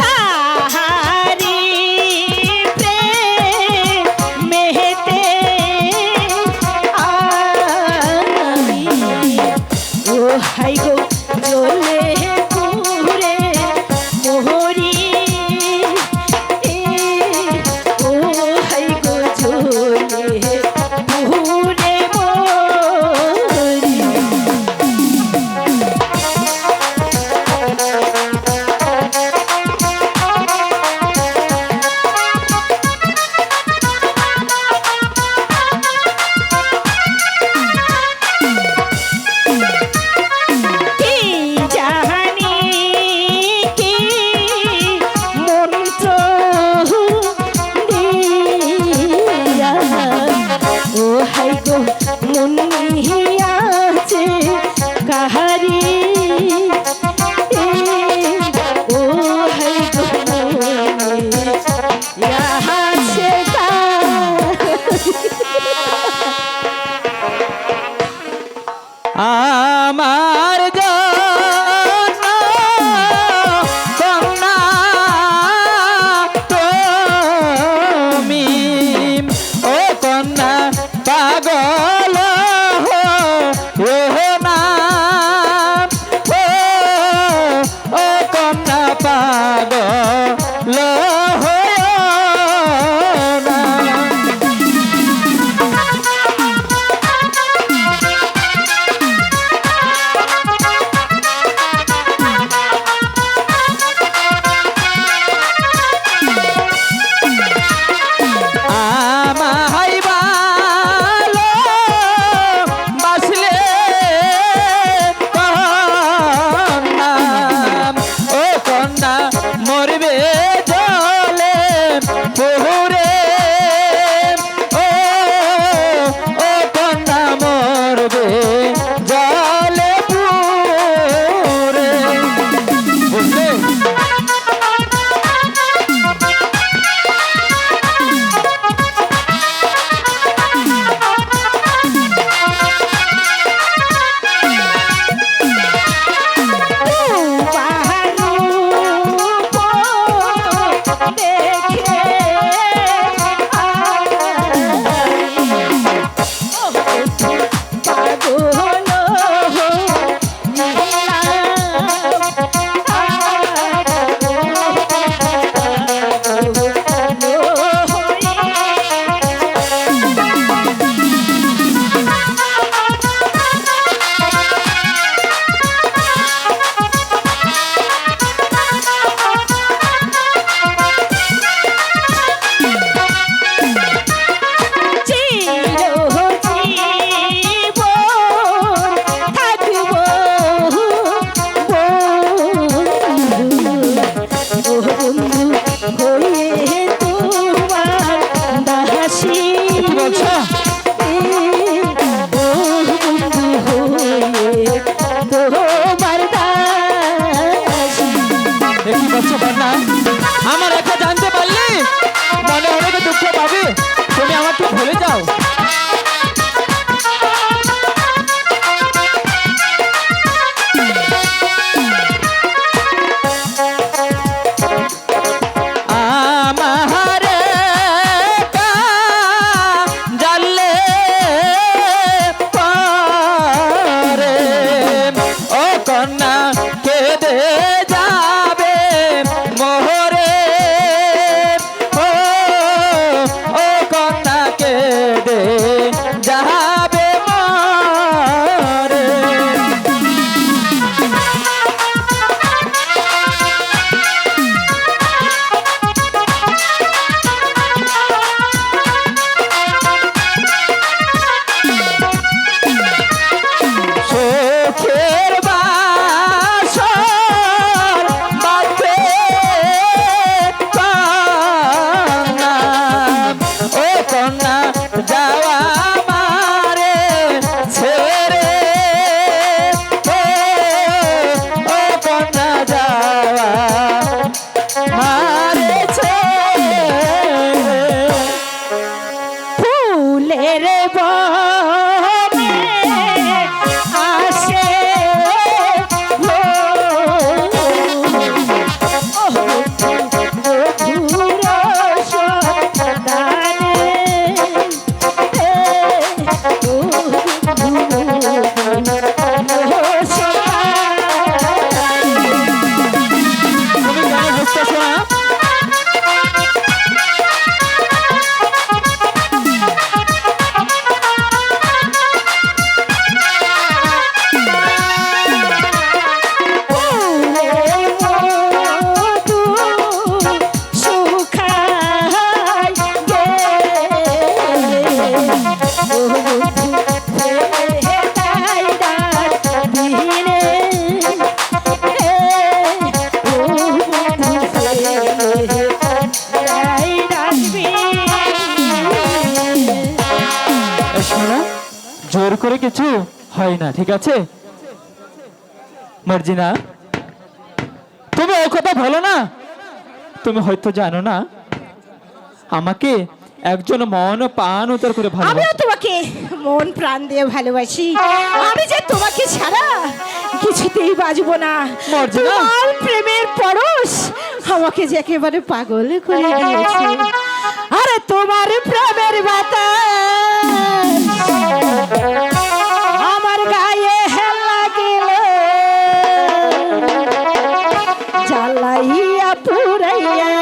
তাহারি প্রেমেতে আমি, ও হাই গো জ্বলে পুরে মোহরি, ও হাই গো জ্বলে পুরে মোহরি। কি জানি কি মন্ত্র দিয়া, ও হাই গো মনিয়াছে কাহারি, ও হাই গো মনিয়াছে আমার জন্য কন্যা তুমি, ও কন্যা পাগল হো না, ও কন্যা পাগল হো না। আমায় ভালো বাসলে কন্যা, ও কন্যা করছো কন্যা? আমার একটা জানতে পারলে মনে অনেক দুঃখ পাবে, তুমি আমাকে ভুলে যাও। আমারে জানলে পারে ও কন্যা কেঁদে যাবে মোহরে, ও ও কন্যা কেঁদে যাবে মোরে। চোখের বাসর বাঁধবে কন্যা, ও কন্যা যাওয়া মারে ছেড়ে, ও ও কন্যা যাওয়া মারে ছেড়ে। ফুলের বনে আসে তুমি গায়ে হাসতেছো না? শোনো, জোর করে কিছু হয় না, ঠিক আছে? মার্জিনা, তুমি ও কথা বলো না। তুমি হয়তো জানো না আমাকে একজন মন প্রাণ উত্তর করে আমিও ভালোবাসে। তোমাকে মন প্রাণ দিয়ে ভালোবাসি। আমি যে তোমাকে ছাড়া কিছুতেই বাঁচবো না। মর্জিনা। তোমার প্রেমের পরশ আমাকে যে একেবারে পাগল করে দিয়েছে। আরে তোমার প্রেমের বাতাস আমার গায়ে লাগিল, জ্বালাইয়া পুরাইয়া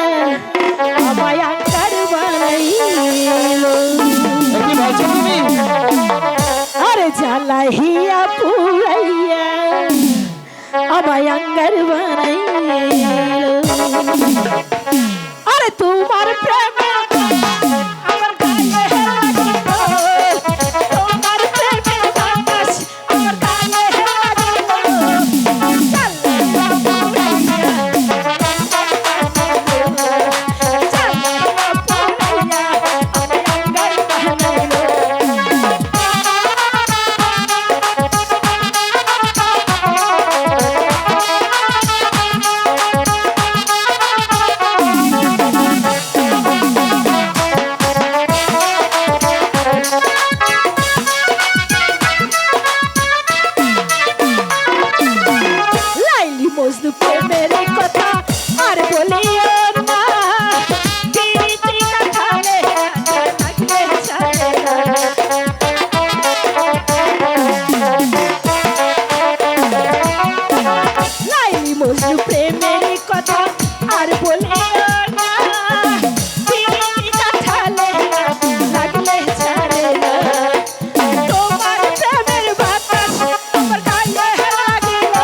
আমায় আকার বানাইল। কি বলছো তুমি? আরে জ্বালাইয়া পুরাইয়া আমায় আঙ্গার বানাইল। আরে তোমার প্রেমে আমার গায়ে লাগিল, তোমার প্রেমে বাতাস আমার গায়ে লাগিল, জ্বালাইয়া পুরাইয়া আমায় আঙ্গার বানাইল। লাইলি মজনু প্রেমের কথা আর বলিও না, পিরিতি কাঠালে থাকলে চলে না। লাইলি মজনু প্রেমের কথা আর বলিও না, পিরিতি কাঠালে লাগলে চলে না। তোমার প্রেমের বাতাস আমার গায়ে লাগিল,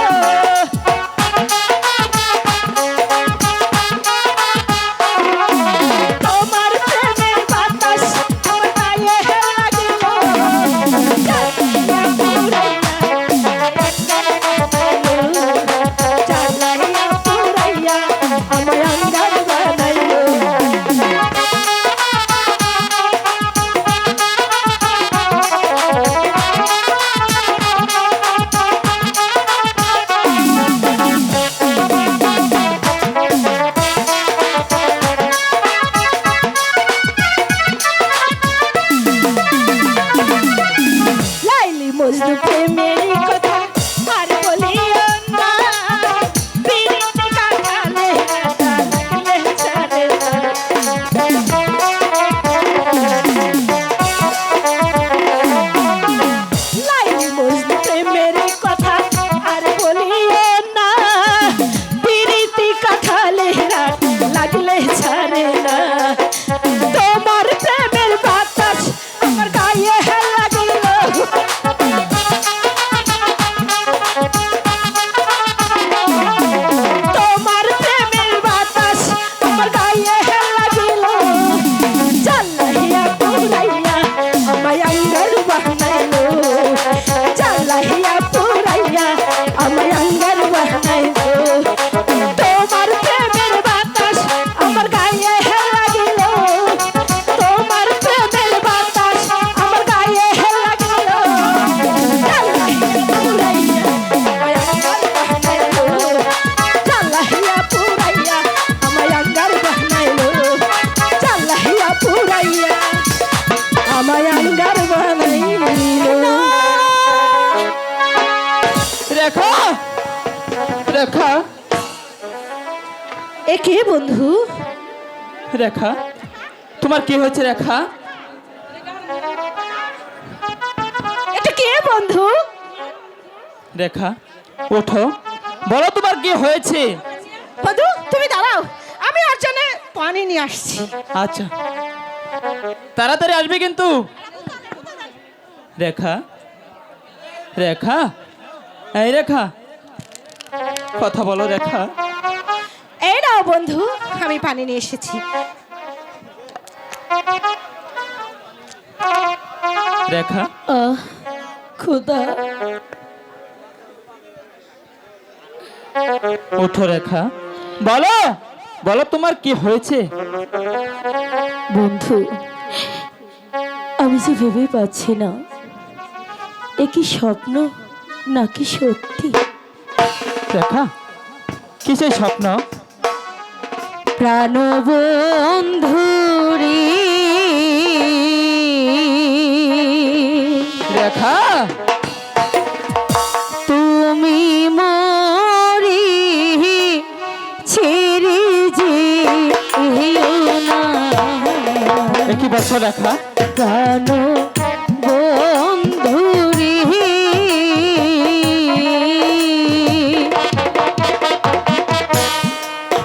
তোমার প্রেমের বাতাস আমার গায়ে লাগিল, জ্বালাইয়া পুরাইয়া আমায় আঙ্গার বানাইল। এ কে বন্ধু? রেখা, তোমার কি হয়েছে রেখা? এটা কে বন্ধু? রেখা, ওঠো, বলো তোমার কি হয়েছে? বন্ধু তুমি দাঁড়াও, আমি ওর জন্য পানি নিয়ে আসছি। আচ্ছা, তাড়াতাড়ি আসবে কিন্তু। রেখা, রেখা, এই রেখা, কথা বলো রেখা। এই নাও বন্ধু, আমি পানি নিয়ে এসেছি। রেখা, খোদা, ওঠো রেখা, বলো, বলো তোমার কি হয়েছে? বন্ধু, আমি যে ভেবেই পাচ্ছি না এ কি স্বপ্ন নাকি সত্যি। রেখা, কিসের স্বপ্ন? প্রাণবন্ধু রে, রেখা, তুমি মরি ছেড়ে যে না, এ কি বলছো রেখা? প্রাণ বন্ধু রে,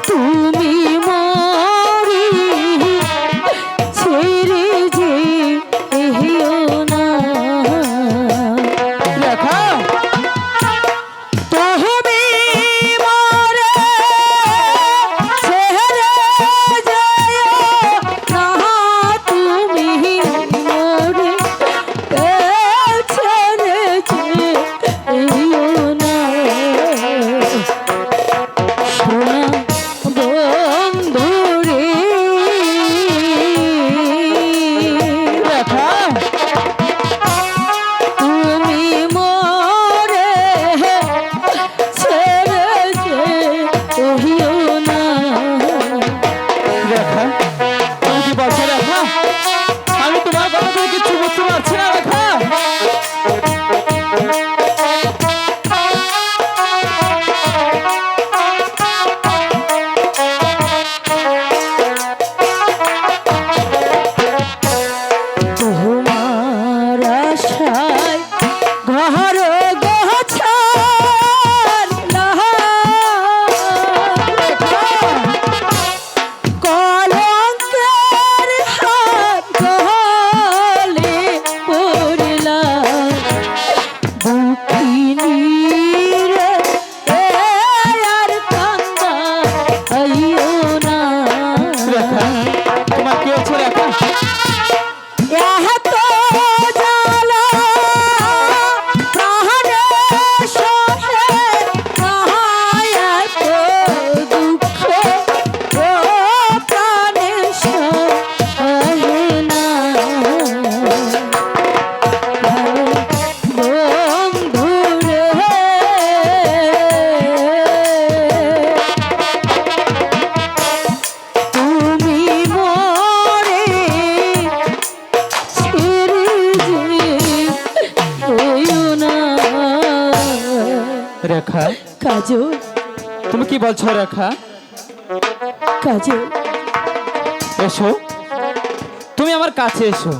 তুমি মরি ছেড়ে যে না, রেখা, তুমি মরে ছেড়ে যেও না, তুমি মরে ছেড়ে যেও না, সোনা বন্ধু রে, রেখা, তুমি মরে ছেড়ে যেও না, রেখা, তুমি কি বলছো রেখা? আমি তোমার কথা থেকে কিছু বুঝতে পারছি না রেখা। তোমার আশায় ঘর গোছাল কলঙ্কের হাত গলে পড়লাম, বুকিনি রে আর কান্দা আইও না, রেখা, তোমার কি হচ্ছে রেখা? এত জ্বালা প্রাণে সহে এত দুঃখ ও প্রাণে সহে না, বন্ধু রে, তুমি মরে ছেড়ে যেও না, রেখা, কাজল, তুমি কি বলছো রেখা? কাজল, এসো, তুমি আমার কাছে এসো।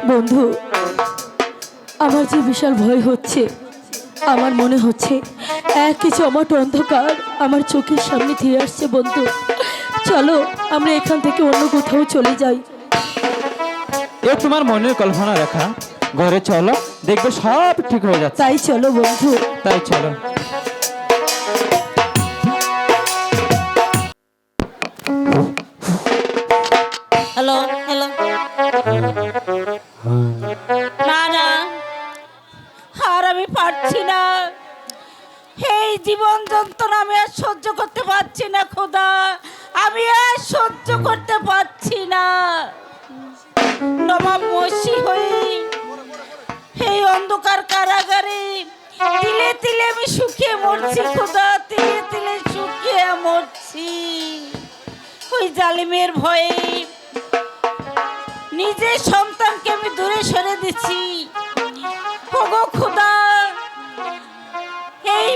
বন্ধু, আমার যে বিশাল ভয় হচ্ছে, আমার মনে হচ্ছে এক কিছু অমট অন্ধকার আমার চোখের সামনে ধীরে আসছে। বন্ধু, চলো আমরা এখান থেকে অন্য কোথাও চলে যাই। এ তোমার মনের কল্পনা রেখা, ঘরে চলো, দেখবে সব ঠিক হয়ে যাচ্ছে। তাই চলো বন্ধু। তাই চলো। হ্যালো হ্যালো, না না, আর আমি পারছি না, এই জীবন যন্ত্রণা আমি আর সহ্য করতে পারছি না খোদা, আমি আর সহ্য করতে পারছি না। নবাব মসি হয়ে এই অন্ধকার কারাগারে তিলে তিলে আমি শুকিয়ে মরছি খোদা, তিলে তিলে শুকিয়ে মরছি। ওই জালিমের ভয়ে নিজের সন্তানকে আমি দূরে সরে দিচ্ছি। ওগো খোদা, এই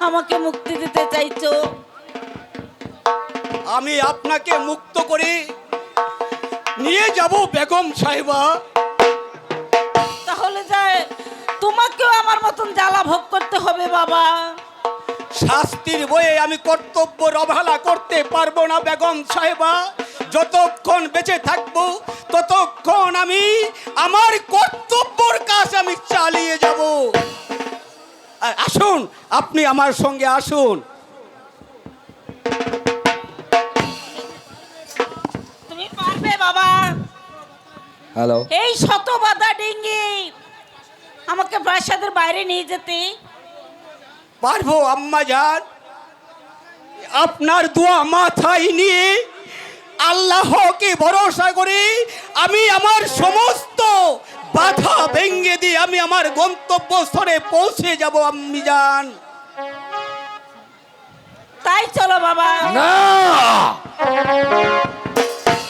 আমাকে মুক্তি দিতে চাইছো? আমি আপনাকে মুক্ত করে নিয়ে যাব বেগম সাহেবা। তাহলে যায় তোমাকেও আমার মতন জ্বালা ভোগ করতে হবে বাবা। শাস্তির বয়ে আমি কর্তব্য অবহেলা করতে পারবো না বেগম সাহেবা। যতক্ষণ বেঁচে থাকবো ততক্ষণ আমি আমার কর্তব্যর কাজ আমি চালিয়ে যাব। আসুন, আপনি আমার সঙ্গে আসুন। তুমি পারবে বাবা? হ্যালো, এই শত বাধা ডিঙ্গি আমাকে প্রাসাদের বাইরে নিয়ে যেতে? পারবো আম্মা জান। আপনার দোয়া মাথায় নিয়ে আল্লাহকে ভরসা করি আমি আমার সমস্ত বাধা ভেঙে দিয়ে আমি আমার গন্তব্যস্থলে পৌঁছে যাব আম্মি জান। তাই চলো বাবা। না,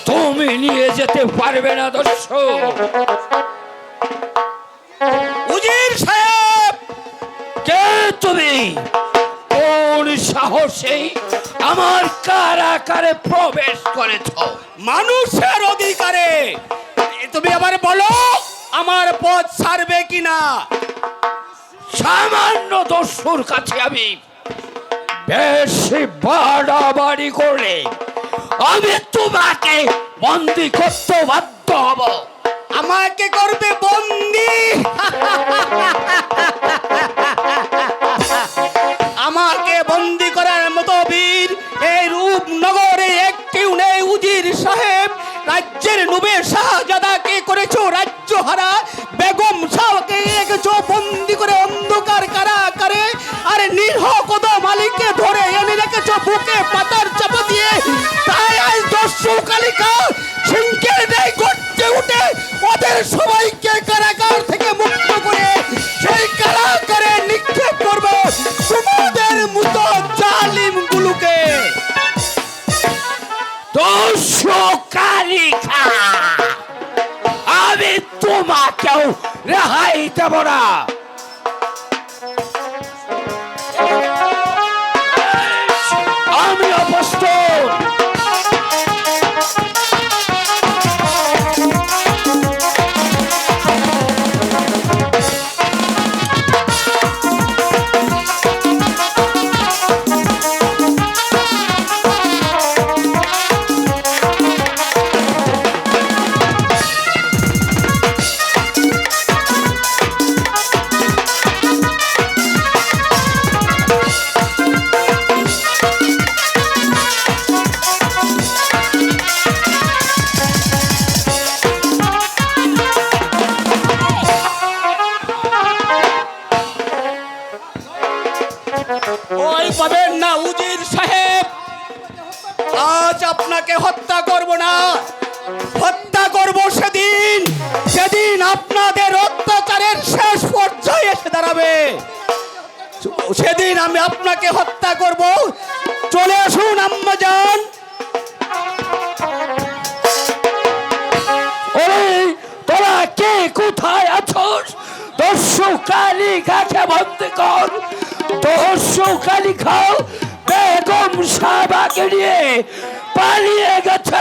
তুমি নিয়ে যেতে পারবে না দর্শক। উজির সাহেব, কে তুমি? কোন সাহসে আমার কারাগারে প্রবেশ করেছ? মানুষের অধিকারে তুমি আবার বলো আমার পথ ছাড়বে কিনা? সামান্য দস্যুর কাছে আমি বেশি বাড়াবাড়ি করলে আমি তোমাকে বন্দি করতে বাধ্য হব। আমাকে করবে বন্দি? আমাকে বন্দি করার মতো বীর এই রূপনগরে একটিও নেই উজির সাহেব। রাজ্যের নুবে শাহজাদাকে করেছো রাজ্যহারা, বেগম শাহকে রেখেছো বন্দি করে অন্ধকার কারাগারে, আর নিরহ কদম আলীকে ধরে এনে রেখেছো বুকে পাতার চাপা দিয়ে। তাই আজ দস্যু কালিকা সিংহের ন্যায় গর্জে উঠে ওদের সবাইকে কারাগার থেকে মুক্ত করে সেই কারাগারে নিক্ষেপ করবে তোমাদের মতো জালিমগুলোকে। দস্যু কালিকা, আমি তোমাকেও রেহাই দেব না। আমি অপ্রস্তুত। ওই পাবেন না উজির সাহেব, আজ আপনাকে হত্যা করব না, হত্যা করব সেদিন, সেদিন আপনাদের অত্যাচারের শেষ পর্যায়ে এসে দাঁড়াবে। সেদিন আমি আপনাকে হত্যা করব। চলে আসুন আম্মা জান। তোরা কে কোথায় আছোস? দস্যু কালিকাকে বন্দি কর। দস্যু কালিকা বেগম সাহেবাকে নিয়ে পালিয়ে গেছে।